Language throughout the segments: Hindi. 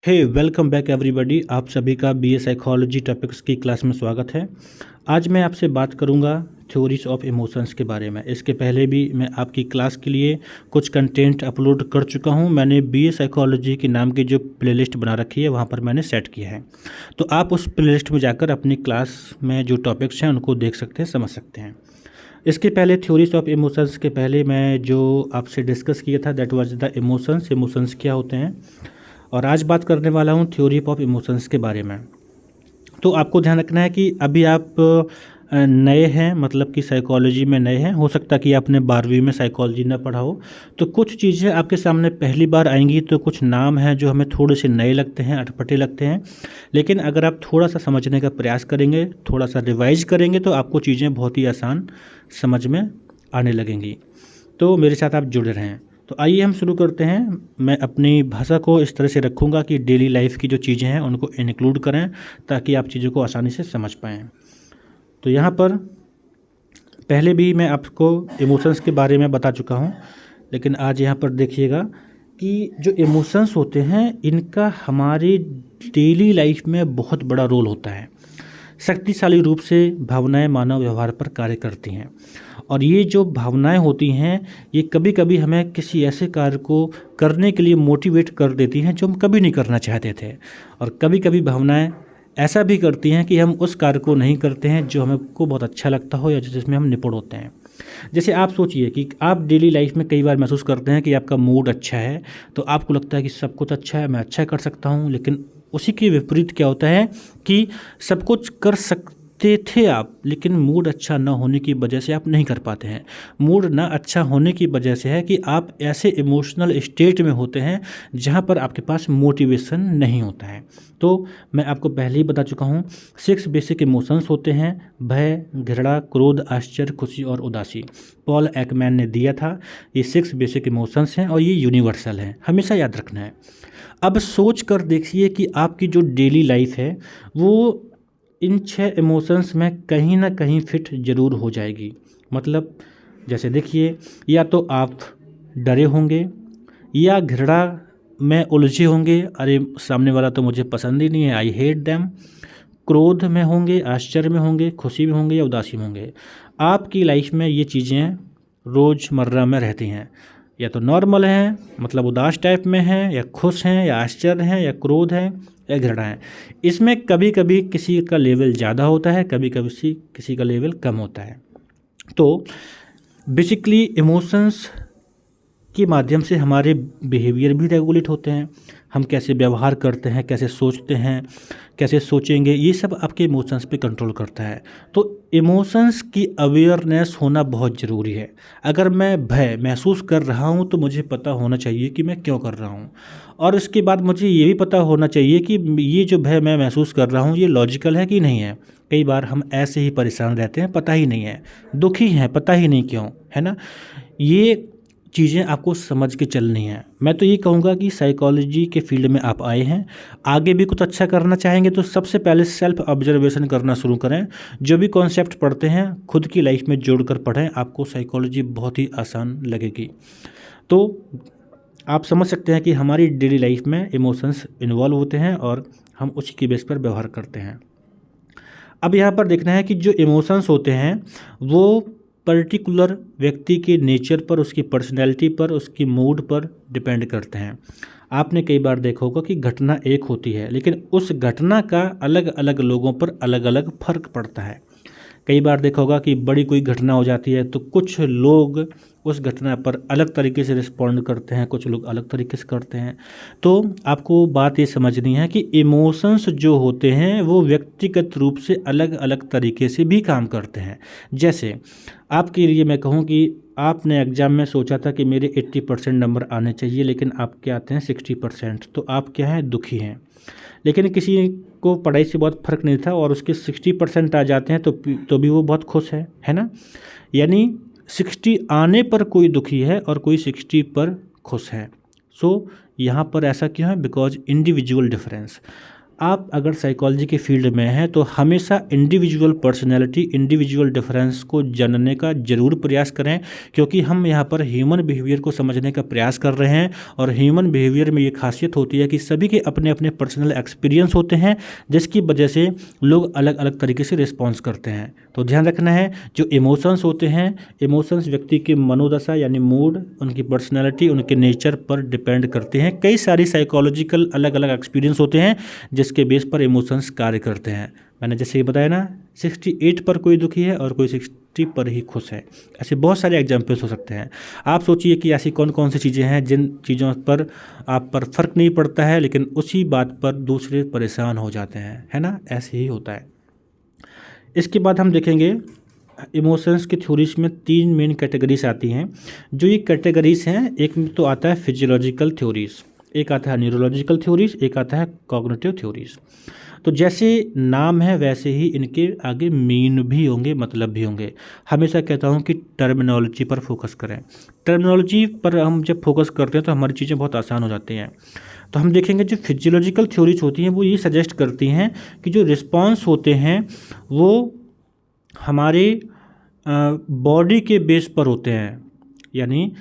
हे वेलकम बैक एवरीबॉडी। आप सभी का बीए साइकोलॉजी टॉपिक्स की क्लास में स्वागत है। आज मैं आपसे बात करूंगा थ्योरीज ऑफ इमोशंस के बारे में। इसके पहले भी मैं आपकी क्लास के लिए कुछ कंटेंट अपलोड कर चुका हूं। मैंने बीए साइकोलॉजी के नाम की जो प्लेलिस्ट बना रखी है वहां पर मैंने सेट किया है, तो आप उस प्लेलिस्ट में जाकर अपनी क्लास में जो टॉपिक्स हैं उनको देख सकते हैं, समझ सकते हैं। इसके पहले थ्योरीज ऑफ इमोशंस के पहले मैं जो आपसे डिस्कस किया था that was the emotions. Emotions क्या होते हैं, और आज बात करने वाला हूँ थ्योरी ऑफ इमोशंस के बारे में। तो आपको ध्यान रखना है कि अभी आप नए हैं, मतलब कि साइकोलॉजी में नए हैं। हो सकता है कि आपने 12वीं में साइकोलॉजी ना पढ़ा हो, तो कुछ चीज़ें आपके सामने पहली बार आएंगी। तो कुछ नाम हैं जो हमें थोड़े से नए लगते हैं, अटपटे लगते हैं, लेकिन अगर आप थोड़ा सा समझने का प्रयास करेंगे, थोड़ा सा रिवाइज करेंगे, तो आपको चीज़ें बहुत ही आसान समझ में आने लगेंगी। तो मेरे साथ आप जुड़े रहें। तो आइए हम शुरू करते हैं। मैं अपनी भाषा को इस तरह से रखूँगा कि डेली लाइफ की जो चीज़ें हैं उनको इंक्लूड करें, ताकि आप चीज़ों को आसानी से समझ पाएँ। तो यहाँ पर पहले भी मैं आपको इमोशंस के बारे में बता चुका हूँ, लेकिन आज यहाँ पर देखिएगा कि जो इमोशंस होते हैं इनका हमारी डेली लाइफ में बहुत बड़ा रोल होता है। शक्तिशाली रूप से भावनाएं मानव व्यवहार पर कार्य करती हैं, और ये जो भावनाएं होती हैं ये कभी कभी हमें किसी ऐसे कार्य को करने के लिए मोटिवेट कर देती हैं जो हम कभी नहीं करना चाहते थे, और कभी कभी भावनाएं ऐसा भी करती हैं कि हम उस कार्य को नहीं करते हैं जो हमें को बहुत अच्छा लगता हो या जिसमें हम निपुण होते हैं। जैसे आप सोचिए कि आप डेली लाइफ में कई बार महसूस करते हैं कि आपका मूड अच्छा है, तो आपको लगता है कि सब कुछ अच्छा है, मैं अच्छा कर सकता हूँ, लेकिन उसी के विपरीत क्या होता है कि सब कुछ कर सकते थे आप, लेकिन मूड अच्छा ना होने की वजह से आप नहीं कर पाते हैं। मूड ना अच्छा होने की वजह से है कि आप ऐसे इमोशनल स्टेट में होते हैं जहाँ पर आपके पास मोटिवेशन नहीं होता है। तो मैं आपको पहले ही बता चुका हूँ, 6 बेसिक इमोशंस होते हैं: भय, घृणा, क्रोध, आश्चर्य, खुशी और उदासी। पॉल एकमैन ने दिया था। ये 6 बेसिक इमोशंस हैं और ये यूनिवर्सल हैं, हमेशा याद रखना है। अब सोच कर देखिए कि आपकी जो डेली लाइफ है वो इन 6 इमोशंस में कहीं ना कहीं फिट ज़रूर हो जाएगी। मतलब जैसे देखिए, या तो आप डरे होंगे, या घृणा में उलझे होंगे, अरे सामने वाला तो मुझे पसंद ही नहीं है, आई हेट देम। क्रोध में होंगे, आश्चर्य में होंगे, खुशी में होंगे या उदासी में होंगे। आपकी लाइफ में ये चीज़ें रोज़मर्रा में रहती हैं, या तो नॉर्मल हैं मतलब उदास टाइप में हैं, या खुश हैं, या आश्चर्य हैं, या क्रोध है, या घृणा है। इसमें कभी कभी किसी का लेवल ज़्यादा होता है, कभी कभी किसी का लेवल कम होता है। तो बेसिकली इमोशंस के माध्यम से हमारे बिहेवियर भी रेगुलेट होते हैं। हम कैसे व्यवहार करते हैं, कैसे सोचते हैं, कैसे सोचेंगे, ये सब आपके इमोशंस पे कंट्रोल करता है। तो इमोशंस की अवेयरनेस होना बहुत ज़रूरी है। अगर मैं भय महसूस कर रहा हूँ तो मुझे पता होना चाहिए कि मैं क्यों कर रहा हूँ, और इसके बाद मुझे ये भी पता होना चाहिए कि ये जो भय मैं महसूस कर रहा हूँ ये लॉजिकल है कि नहीं है। कई बार हम ऐसे ही परेशान रहते हैं, पता ही नहीं है, दुखी हैं, पता ही नहीं क्यों, है ना। ये चीज़ें आपको समझ के चलनी है। मैं तो ये कहूँगा कि साइकोलॉजी के फील्ड में आप आए हैं, आगे भी कुछ अच्छा करना चाहेंगे तो सबसे पहले सेल्फ ऑब्जर्वेशन करना शुरू करें। जो भी कॉन्सेप्ट पढ़ते हैं खुद की लाइफ में जोड़कर पढ़ें, आपको साइकोलॉजी बहुत ही आसान लगेगी। तो आप समझ सकते हैं कि हमारी डेली लाइफ में इमोशंस इन्वॉल्व होते हैं और हम उसी के बेस पर व्यवहार करते हैं। अब यहाँ पर देखना है कि जो इमोशंस होते हैं वो पर्टिकुलर व्यक्ति के नेचर पर, उसकी पर्सनैलिटी पर, उसकी मूड पर डिपेंड करते हैं। आपने कई बार देखा होगा कि घटना एक होती है, लेकिन उस घटना का अलग अलग लोगों पर अलग अलग फर्क पड़ता है। कई बार देखा होगा कि बड़ी कोई घटना हो जाती है तो कुछ लोग उस घटना पर अलग तरीके से रिस्पॉन्ड करते हैं, कुछ लोग अलग तरीके से करते हैं। तो आपको बात ये समझनी है कि इमोशंस जो होते हैं वो व्यक्तिगत रूप से अलग अलग तरीके से भी काम करते हैं। जैसे आपके लिए मैं कहूँ कि आपने एग्ज़ाम में सोचा था कि मेरे 80% नंबर आने चाहिए, लेकिन आपके आते हैं 60%, तो आप क्या हैं, दुखी हैं। लेकिन किसी को पढ़ाई से बहुत फ़र्क नहीं था और उसके 60% आ जाते हैं तो भी वो बहुत खुश है ना। यानी 60 आने पर कोई दुखी है और कोई 60 पर खुश है। सो यहाँ पर ऐसा क्यों है, बिकॉज इंडिविजुअल डिफरेंस। आप अगर साइकोलॉजी के फील्ड में हैं तो हमेशा इंडिविजुअल पर्सनैलिटी, इंडिविजुअल डिफरेंस को जानने का ज़रूर प्रयास करें, क्योंकि हम यहाँ पर ह्यूमन बिहेवियर को समझने का प्रयास कर रहे हैं। और ह्यूमन बिहेवियर में ये खासियत होती है कि सभी के अपने अपने पर्सनल एक्सपीरियंस होते हैं, जिसकी वजह से लोग अलग अलग तरीके से रिस्पॉन्स करते हैं। तो ध्यान रखना है, जो इमोशंस होते हैं, इमोशंस व्यक्ति की मनोदशा यानी मूड, उनकी पर्सनैलिटी, उनके नेचर पर डिपेंड करते हैं। कई सारी साइकोलॉजिकल अलग अलग एक्सपीरियंस होते हैं जिसके बेस पर इमोशंस कार्य करते हैं। मैंने जैसे ये बताया ना, 68 पर कोई दुखी है और कोई 60 पर ही खुश है। ऐसे बहुत सारे एग्जाम्पल्स हो सकते हैं। आप सोचिए कि ऐसी कौन कौन सी चीज़ें हैं जिन चीज़ों पर आप पर फ़र्क नहीं पड़ता है, लेकिन उसी बात पर दूसरे परेशान हो जाते हैं, है ना। ऐसे ही होता है। इसके बाद हम देखेंगे इमोशंस की थ्योरीज में 3 मेन कैटेगरीज आती हैं। जो ये कैटेगरीज हैं, एक में तो आता है फिजियोलॉजिकल थ्योरीज, एक आता है न्यूरोलॉजिकल थ्योरीज, एक आता है कॉग्निटिव थ्योरीज। तो जैसे नाम है वैसे ही इनके आगे मीन भी होंगे, मतलब भी होंगे। हमेशा कहता हूँ कि टर्मिनोलॉजी पर फोकस करें। टर्मिनोलॉजी पर हम जब फोकस करते हैं तो हमारी चीज़ें बहुत आसान हो जाती हैं। तो हम देखेंगे जो फिजियोलॉजिकल थ्योरीज होती हैं वो ये सजेस्ट करती हैं कि जो रिस्पॉन्स होते हैं वो हमारे बॉडी के बेस पर होते हैं, यानी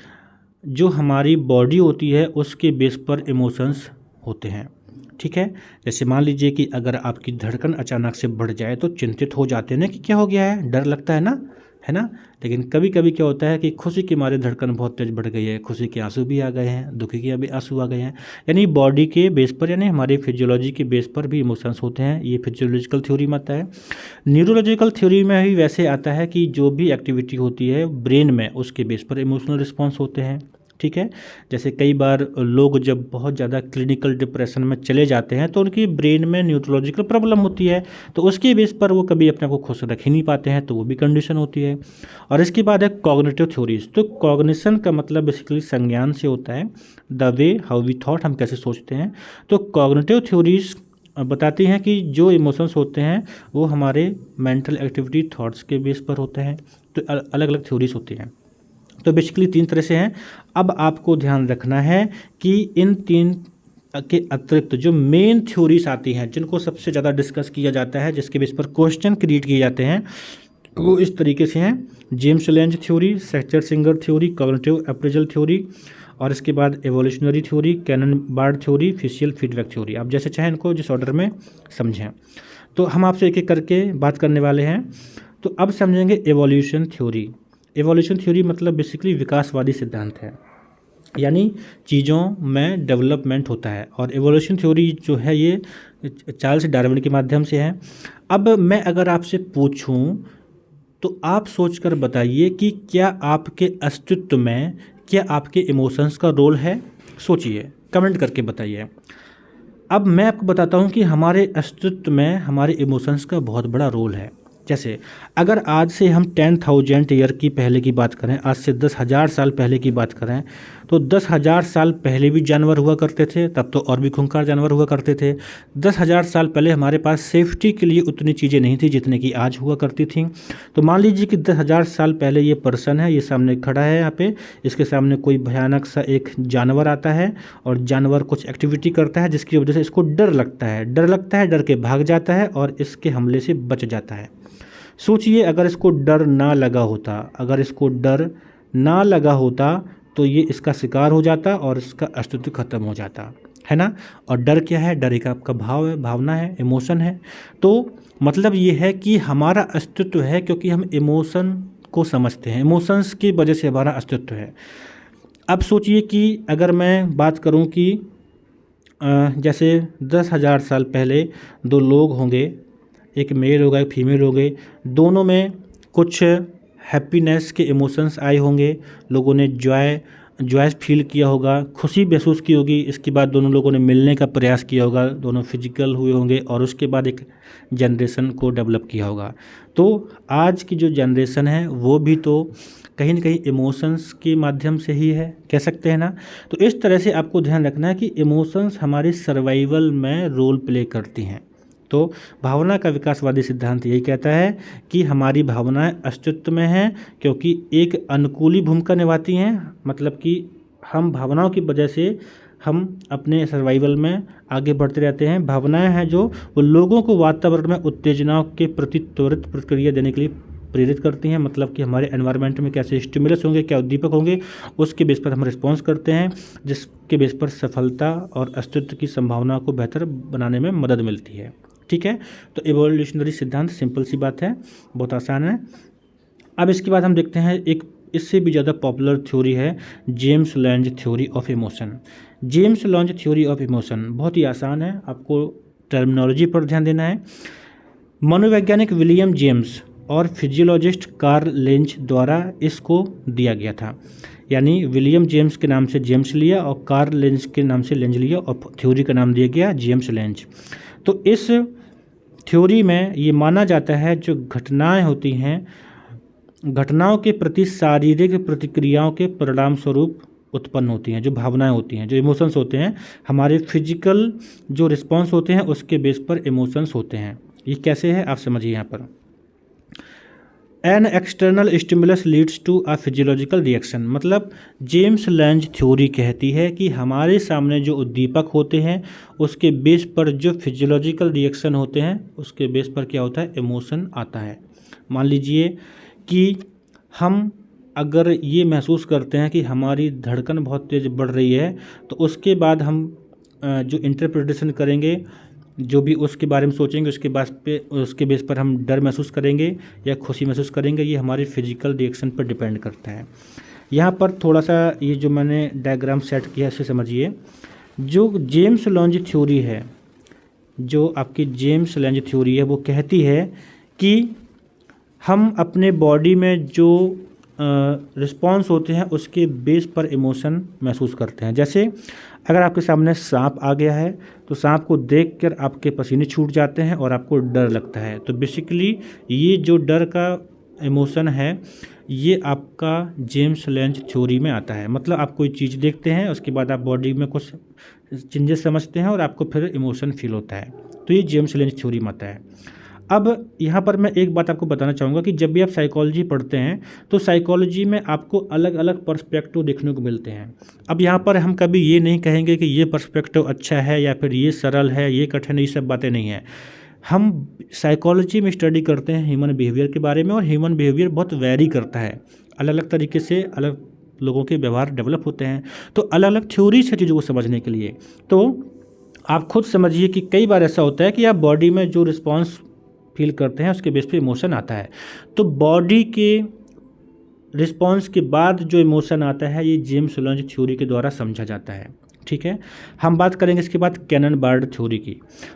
जो हमारी बॉडी होती है उसके बेस पर इमोशंस होते हैं। ठीक है, जैसे मान लीजिए कि अगर आपकी धड़कन अचानक से बढ़ जाए तो चिंतित हो जाते हैं ना कि क्या हो गया है, डर लगता है ना, है ना। लेकिन कभी कभी क्या होता है कि खुशी के मारे धड़कन बहुत तेज बढ़ गई है, खुशी के आंसू भी आ गए हैं, दुखी के भी आंसू आ गए हैं। यानी बॉडी के बेस पर, यानी हमारी फिजियोलॉजी के बेस पर भी इमोशंस होते हैं। ये फिजियोलॉजिकल थ्योरी में आता है। न्यूरोलॉजिकल थ्योरी में भी वैसे आता है कि जो भी एक्टिविटी होती है ब्रेन में, उसके बेस पर इमोशनल रिस्पॉन्स होते हैं। ठीक है, जैसे कई बार लोग जब बहुत ज़्यादा क्लिनिकल डिप्रेशन में चले जाते हैं तो उनकी ब्रेन में न्यूरोलॉजिकल प्रॉब्लम होती है, तो उसके बेस पर वो कभी अपने को खुश रख ही नहीं पाते हैं, तो वो भी कंडीशन होती है। और इसके बाद है कॉग्निटिव थ्योरीज। तो कॉग्निशन का मतलब बेसिकली संज्ञान से होता है, the way how we thought, हम कैसे सोचते हैं। तो कॉग्निटिव थ्योरीज बताती हैं कि जो इमोशंस होते हैं वो हमारे मेंटल एक्टिविटी, थॉट्स के बेस पर होते हैं। तो अलग अलग थ्योरीज होती हैं। तो बेसिकली 3 तरह से हैं। अब आपको ध्यान रखना है कि इन 3 के अतिरिक्त जो मेन थ्योरीज आती हैं, जिनको सबसे ज़्यादा डिस्कस किया जाता है, जिसके बेस पर क्वेश्चन क्रिएट किए जाते हैं, वो इस तरीके से हैं। James Lange theory, Schachter Singer theory, cognitive appraisal theory, और इसके बाद evolutionary theory, Cannon Bard theory, facial feedback theory. आप जैसे चाहें इनको जिस ऑर्डर में समझें। तो हम आपसे एक एक करके बात करने वाले हैं। तो अब समझेंगे एवोल्यूशन थ्योरी। एवोल्यूशन थ्योरी मतलब बेसिकली विकासवादी सिद्धांत है, यानी चीज़ों में डेवलपमेंट होता है। और एवोल्यूशन थ्योरी जो है ये चार्ल्स डार्विन के माध्यम से है। अब मैं अगर आपसे पूछूं तो आप सोचकर बताइए कि क्या आपके अस्तित्व में, क्या आपके इमोशंस का रोल है? सोचिए, कमेंट करके बताइए। अब मैं आपको बताता हूं कि हमारे अस्तित्व में हमारे इमोशंस का बहुत बड़ा रोल है। जैसे अगर आज से हम 10,000 ईयर की पहले की बात करें, आज से 10,000 साल पहले की बात करें, तो 10,000 साल पहले भी जानवर हुआ करते थे, तब तो और भी खूंखार जानवर हुआ करते थे। 10,000 साल पहले हमारे पास सेफ्टी के लिए उतनी चीज़ें नहीं थी जितने की आज हुआ करती थी। तो मान लीजिए कि 10,000 साल पहले ये पर्सन है, ये सामने खड़ा है यहाँ पे, इसके सामने कोई भयानक सा एक जानवर आता है और जानवर कुछ एक्टिविटी करता है जिसकी वजह से इसको डर लगता है, डर के भाग जाता है और इसके हमले से बच जाता है। सोचिए अगर इसको डर ना लगा होता, अगर इसको डर ना लगा होता तो ये इसका शिकार हो जाता और इसका अस्तित्व खत्म हो जाता, है ना। और डर क्या है? डर एक आपका भाव है, भावना है, इमोशन है। तो मतलब ये है कि हमारा अस्तित्व है क्योंकि हम इमोशन को समझते हैं, इमोशंस की वजह से हमारा अस्तित्व है। अब सोचिए कि अगर मैं बात करूं कि जैसे 10,000 साल पहले 2 लोग होंगे, एक मेल होगा, एक फीमेल होंगे, दोनों में कुछ हैप्पीनेस के इमोशंस आए होंगे, लोगों ने जॉय फील किया होगा, खुशी महसूस की होगी। इसके बाद दोनों लोगों ने मिलने का प्रयास किया होगा, दोनों फिजिकल हुए होंगे और उसके बाद एक जनरेशन को डेवलप किया होगा। तो आज की जो जनरेशन है वो भी तो कहीं ना कहीं इमोशंस के माध्यम से ही है, कह सकते हैं ना। तो इस तरह से आपको ध्यान रखना है कि इमोशंस हमारे सर्वाइवल में रोल प्ले करती हैं। तो भावना का विकासवादी सिद्धांत यही कहता है कि हमारी भावनाएं अस्तित्व में हैं क्योंकि एक अनुकूली भूमिका निभाती हैं, मतलब कि हम भावनाओं की वजह से हम अपने सर्वाइवल में आगे बढ़ते रहते हैं। भावनाएं हैं जो वो लोगों को वातावरण में उत्तेजनाओं के प्रति त्वरित प्रतिक्रिया देने के लिए प्रेरित करती हैं। मतलब कि हमारे एनवायरनमेंट में कैसे स्टिमुलस होंगे, क्या उद्दीपक होंगे, उसके बेस पर हम रिस्पॉन्स करते हैं, जिसके बेस पर सफलता और अस्तित्व की संभावना को बेहतर बनाने में मदद मिलती है। ठीक है, तो इवोल्यूशनरी सिद्धांत सिंपल सी बात है, बहुत आसान है। अब इसके बाद हम देखते हैं एक इससे भी ज़्यादा पॉपुलर थ्योरी है James Lange theory of emotion. James Lange theory of emotion बहुत ही आसान है, आपको टर्मिनोलॉजी पर ध्यान देना है। मनोवैज्ञानिक विलियम जेम्स और फिजियोलॉजिस्ट कार्ल लेंज द्वारा इसको दिया गया था। यानी विलियम जेम्स के नाम से जेम्स लिया और कार्ल लेंज के नाम से लेंज लिया और थ्योरी का नाम दिया गया जेम्स लेंज। तो इस थ्योरी में ये माना जाता है जो घटनाएं होती हैं, घटनाओं के प्रति शारीरिक प्रतिक्रियाओं के परिणाम स्वरूप उत्पन्न होती हैं। जो भावनाएं होती हैं, जो इमोशंस होते हैं, हमारे फिजिकल जो रिस्पॉन्स होते हैं उसके बेस पर इमोशंस होते हैं। ये कैसे है आप समझिए यहाँ पर। An external stimulus leads to a physiological reaction. मतलब जेम्स लैंज थ्योरी कहती है कि हमारे सामने जो उद्दीपक होते हैं उसके बेस पर जो फिजियोलॉजिकल रिएक्शन होते हैं उसके बेस पर क्या होता है, इमोशन आता है। मान लीजिए कि हम अगर ये महसूस करते हैं कि हमारी धड़कन बहुत तेज़ बढ़ रही है, तो उसके बाद हम जो इंटरप्रिटेशन करेंगे, जो भी उसके बारे में सोचेंगे, उसके बेस पर हम डर महसूस करेंगे या खुशी महसूस करेंगे, ये हमारे फिजिकल रिएक्शन पर डिपेंड करता है। यहाँ पर थोड़ा सा ये जो मैंने डायग्राम सेट किया इसे समझिए। जो जेम्स लैंज थ्योरी है, जो आपकी जेम्स लैंज थ्योरी है, वो कहती है कि हम अपने बॉडी में जो रिस्पॉन्स होते हैं उसके बेस पर इमोशन महसूस करते हैं। जैसे अगर आपके सामने सांप आ गया है तो सांप को देखकर आपके पसीने छूट जाते हैं और आपको डर लगता है। तो बेसिकली ये जो डर का इमोशन है ये आपका जेम्स लैंज थ्योरी में आता है। मतलब आप कोई चीज़ देखते हैं, उसके बाद आप बॉडी में कुछ चेंजेस समझते हैं और आपको फिर इमोशन फील होता है। तो ये जेम्स लैंज थ्योरी में आता है। अब यहाँ पर मैं एक बात आपको बताना चाहूँगा कि जब भी आप साइकोलॉजी पढ़ते हैं तो साइकोलॉजी में आपको अलग अलग पर्सपेक्टिव देखने को मिलते हैं। अब यहाँ पर हम कभी ये नहीं कहेंगे कि ये पर्सपेक्टिव अच्छा है या फिर ये सरल है, ये कठिन है, ये सब बातें नहीं हैं। हम साइकोलॉजी में स्टडी करते हैं ह्यूमन बिहेवियर के बारे में, और ह्यूमन बिहेवियर बहुत वेरी करता है, अलग अलग तरीके से अलग लोगों के व्यवहार डेवलप होते हैं। तो अलग अलग थ्योरीज है चीज़ों को समझने के लिए। तो आप खुद समझिए कि कई बार ऐसा होता है कि आप बॉडी में जो रिस्पॉन्स फील करते हैं उसके बेस पे इमोशन आता है। तो बॉडी के रिस्पॉन्स के बाद जो इमोशन आता है ये जेम्स लैंज थ्योरी के द्वारा समझा जाता है। ठीक है, हम बात करेंगे इसके बाद कैनन बार्ड थ्योरी की।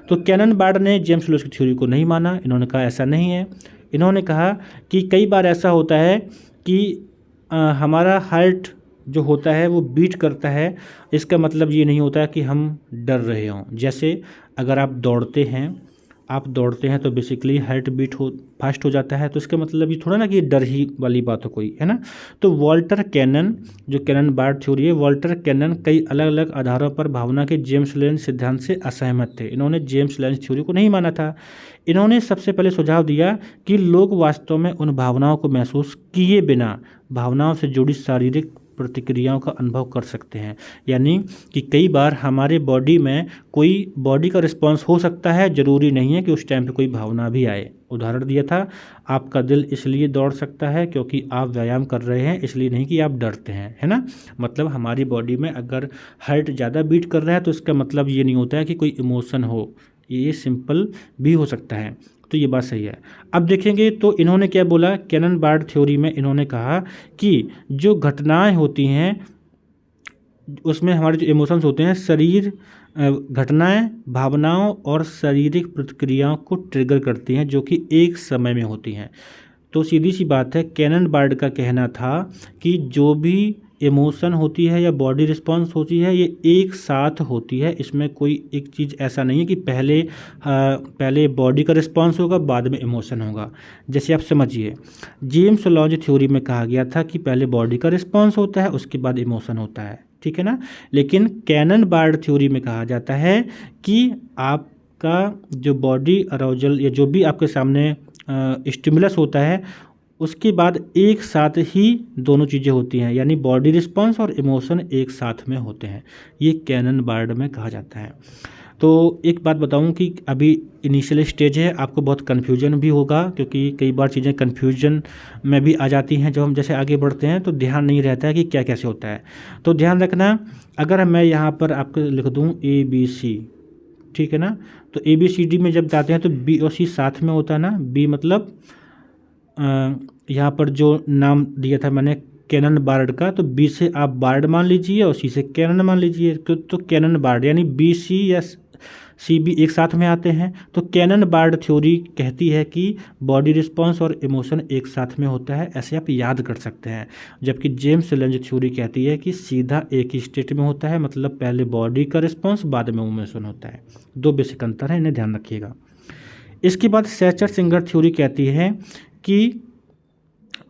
तो कैनन बार्ड ने जेम्स लैंज की थ्योरी को नहीं माना। इन्होंने कहा ऐसा नहीं है। इन्होंने कहा कि कई बार ऐसा होता है कि हमारा हार्ट जो होता है वो बीट करता है, इसका मतलब ये नहीं होता कि हम डर रहे हों। जैसे अगर आप दौड़ते हैं तो बेसिकली हार्ट बीट फास्ट हो जाता है, तो इसका मतलब ये थोड़ा ना कि डर ही वाली बात हो कोई, है ना। तो वॉल्टर कैनन, जो कैनन बार्ड थ्योरी है, वॉल्टर कैनन कई अलग अलग आधारों पर भावना के जेम्स लैंज सिद्धांत से असहमत थे। इन्होंने जेम्स लैंज थ्योरी को नहीं माना था। इन्होंने सबसे पहले सुझाव दिया कि लोग वास्तव में उन भावनाओं को महसूस किए बिना भावनाओं से जुड़ी शारीरिक प्रतिक्रियाओं का अनुभव कर सकते हैं। यानी कि कई बार हमारे बॉडी में कोई बॉडी का रिस्पॉन्स हो सकता है, ज़रूरी नहीं है कि उस टाइम पे कोई भावना भी आए। उदाहरण दिया था, आपका दिल इसलिए दौड़ सकता है क्योंकि आप व्यायाम कर रहे हैं, इसलिए नहीं कि आप डरते हैं, है ना। मतलब हमारी बॉडी में अगर हार्ट ज़्यादा बीट कर रहा है तो इसका मतलब ये नहीं होता है कि कोई इमोशन हो, ये सिंपल भी हो सकता है। तो ये बात सही है। अब देखेंगे तो इन्होंने क्या बोला, कैनन बार्ड थ्योरी में इन्होंने कहा कि जो घटनाएं होती हैं उसमें हमारे जो इमोशंस होते हैं, घटनाएं भावनाओं और शारीरिक प्रतिक्रियाओं को ट्रिगर करती हैं जो कि एक समय में होती हैं। तो सीधी सी बात है, कैनन बार्ड का कहना था कि जो भी इमोशन होती है या बॉडी रिस्पॉन्स होती है ये एक साथ होती है। इसमें कोई एक चीज़ ऐसा नहीं है कि पहले बॉडी का रिस्पॉन्स होगा बाद में इमोशन होगा। जैसे आप समझिए, जेम्स लैंज थ्योरी में कहा गया था कि पहले बॉडी का रिस्पॉन्स होता है उसके बाद इमोशन होता है, ठीक है ना। लेकिन कैनन बार्ड थ्योरी में कहा जाता है कि आपका जो बॉडी अराउजल या जो भी आपके सामने स्टिमुलस होता है उसके बाद एक साथ ही दोनों चीज़ें होती हैं, यानी बॉडी रिस्पॉन्स और इमोशन एक साथ में होते हैं। ये कैनन बार्ड में कहा जाता है। तो एक बात बताऊं कि अभी इनिशियल स्टेज है, आपको बहुत कन्फ्यूजन भी होगा, क्योंकि कई बार चीज़ें कन्फ्यूजन में भी आ जाती हैं। जब हम जैसे आगे बढ़ते हैं तो ध्यान नहीं रहता है कि क्या कैसे होता है। तो ध्यान रखना, अगर मैं यहाँ पर आपको लिख दूँ ABC, ठीक है ना, तो ABCD में जब जाते हैं तो B और C साथ में होता है ना। B मतलब यहाँ पर जो नाम दिया था मैंने कैनन बार्ड का, तो B से आप बार्ड मान लीजिए और C से कैनन मान लीजिए। तो कैनन बार्ड यानी BC या CB एक साथ में आते हैं। तो कैनन बार्ड थ्योरी कहती है कि बॉडी रिस्पॉन्स और इमोशन एक साथ में होता है, ऐसे आप याद कर सकते हैं। जबकि जेम्स लंज थ्योरी कहती है कि सीधा एक ही स्टेट में होता है, मतलब पहले बॉडी का रिस्पॉन्स बाद में इमोशन होता है। दो बेसिक अंतर है, इन्हें ध्यान रखिएगा। इसके बाद सैचर सिंगर थ्योरी कहती है कि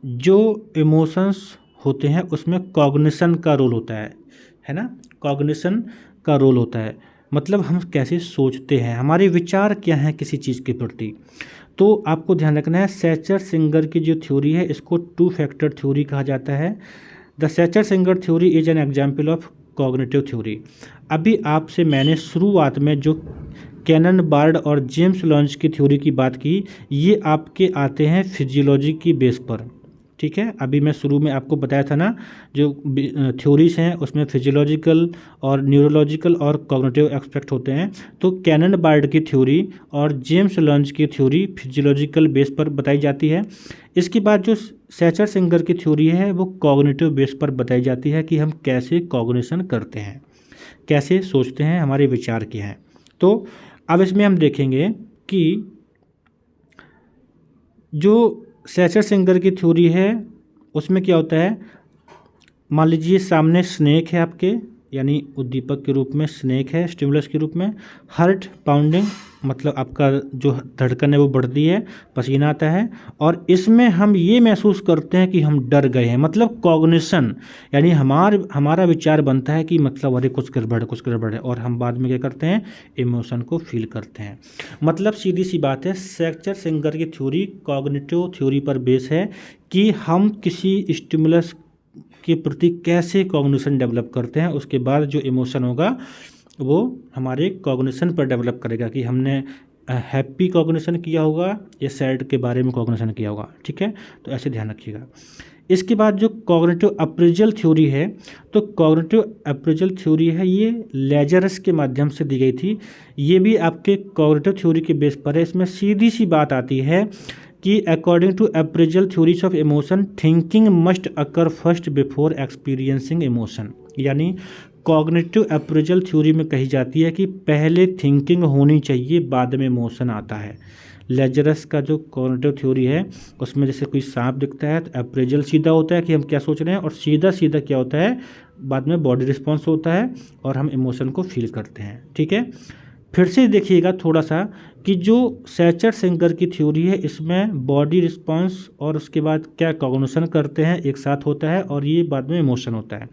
जो इमोशंस होते हैं उसमें कॉग्निशन का रोल होता है ना, कॉग्निशन का रोल होता है, मतलब हम कैसे सोचते हैं, हमारे विचार क्या हैं किसी चीज़ के प्रति। तो आपको ध्यान रखना है, सैचर सिंगर की जो थ्योरी है इसको टू फैक्टर थ्योरी कहा जाता है। द सैचर Singer theory is an example of cognitive theory. अभी आपसे मैंने शुरुआत में जो कैनन बार्ड और जेम्स लंज की थ्योरी की बात की, ये आपके आते हैं फिजियोलॉजी की बेस पर, ठीक है। अभी मैं शुरू में आपको बताया था ना, जो थ्योरीज हैं उसमें फिजियोलॉजिकल और न्यूरोलॉजिकल और कॉग्निटिव एस्पेक्ट होते हैं। तो कैनन बार्ड की थ्योरी और जेम्स लंज की थ्योरी फिजियोलॉजिकल बेस पर बताई जाती है। इसके बाद जो सैचर सिंगर की थ्योरी है वो कॉग्निटिव बेस पर बताई जाती है कि हम कैसे कॉग्निशन करते हैं, कैसे सोचते हैं, हमारे विचार क्या हैं। तो अब इसमें हम देखेंगे कि जो सैचर सिंगर की थ्योरी है उसमें क्या होता है। मान लीजिए सामने स्नेक है आपके, यानी उद्दीपक के रूप में स्नेक है, स्टिमुलस के रूप में। हार्ट पाउंडिंग मतलब आपका जो धड़कन है वो बढ़ती है, पसीना आता है, और इसमें हम ये महसूस करते हैं कि हम डर गए हैं, मतलब कॉग्निशन, यानी हमारा विचार बनता है कि मतलब अरे कुछ गड़बड़ है, और हम बाद में क्या करते हैं, इमोशन को फील करते हैं। मतलब सीधी सी बात है, सैचर सिंगर की थ्योरी कॉग्निटिव थ्योरी पर बेस है कि हम किसी स्टिमुलस के प्रति कैसे कॉग्निशन डेवलप करते हैं, उसके बाद जो इमोशन होगा वो हमारे कॉग्निशन पर डेवलप करेगा कि हमने हैप्पी कॉग्निशन किया होगा या सैड के बारे में कॉग्निशन किया होगा, ठीक है। तो ऐसे ध्यान रखिएगा। इसके बाद जो कॉग्निटिव अप्रेजल थ्योरी है, तो कॉग्निटिव अप्रेजल थ्योरी है ये लेजरस के माध्यम से दी गई थी। ये भी आपके कॉग्निटिव थ्योरी के बेस पर है। इसमें सीधी सी बात आती है कि according to appraisal theories of emotion, thinking must occur first before experiencing emotion. यानी कॉग्निटिव अप्रेजल थ्योरी में कही जाती है कि पहले थिंकिंग होनी चाहिए, बाद में इमोशन आता है। लेजरस का जो कॉग्निटिव थ्योरी है उसमें जैसे कोई सांप दिखता है तो अप्रेजल सीधा होता है कि हम क्या सोच रहे हैं, और सीधा सीधा क्या होता है, बाद में बॉडी रिस्पॉन्स होता है और हम इमोशन को फील करते हैं, ठीक है। फिर से देखिएगा थोड़ा सा कि जो सैचर सिंगर की थ्योरी है इसमें बॉडी रिस्पॉन्स और उसके बाद क्या कॉग्निशन करते हैं एक साथ होता है, और ये बाद में इमोशन होता है।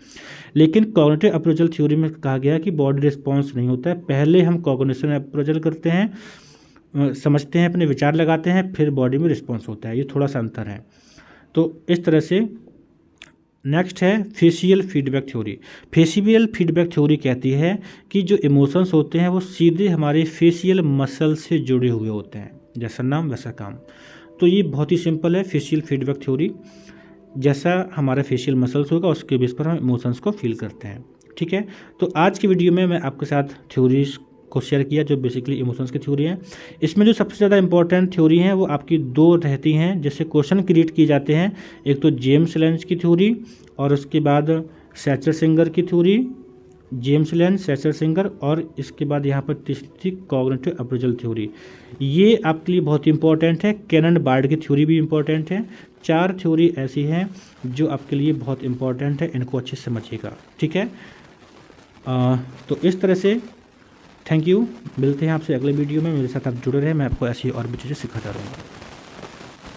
लेकिन कॉग्निटिव अप्रेजल थ्योरी में कहा गया कि बॉडी रिस्पॉन्स नहीं होता है, पहले हम कॉग्निशन अप्रेजल करते हैं, समझते हैं, अपने विचार लगाते हैं, फिर बॉडी में रिस्पॉन्स होता है। ये थोड़ा सा अंतर है। तो इस तरह से नेक्स्ट है facial feedback theory. Facial feedback theory कहती है कि जो इमोशंस होते हैं वो सीधे हमारे फेशियल मसल से जुड़े हुए होते हैं, जैसा नाम वैसा काम। तो ये बहुत ही सिंपल है फेशियल फीडबैक थ्योरी, जैसा हमारा फेशियल मसल्स होगा उसके बेस पर हम इमोशंस को फील करते हैं, ठीक है। तो आज की वीडियो में मैं आपके साथ थ्योरीज को शेयर किया जो बेसिकली इमोशंस की थ्योरी है। इसमें जो सबसे ज़्यादा इंपॉर्टेंट थ्योरी हैं वो आपकी दो रहती हैं, जैसे क्वेश्चन क्रिएट किए जाते हैं। एक तो जेम्स लैंज की थ्योरी और उसके बाद सैचर सिंगर की थ्योरी, जेम्स लैंज, सैचर सिंगर, और इसके बाद यहाँ पर तीसरी थी कॉग्निटिव अप्रेजल थ्योरी। ये आपके लिए बहुत इंपॉर्टेंट है। कैनन बार्ड की थ्योरी भी इंपॉर्टेंट है। 4 थ्योरी ऐसी हैं जो आपके लिए बहुत इंपॉर्टेंट है, इनको अच्छे से समझिएगा, ठीक है। तो इस तरह से थैंक यू, मिलते हैं आपसे अगले वीडियो में। मेरे साथ आप जुड़े रहें, मैं आपको ऐसी और भी चीज़ें सिखाता रहूँगा।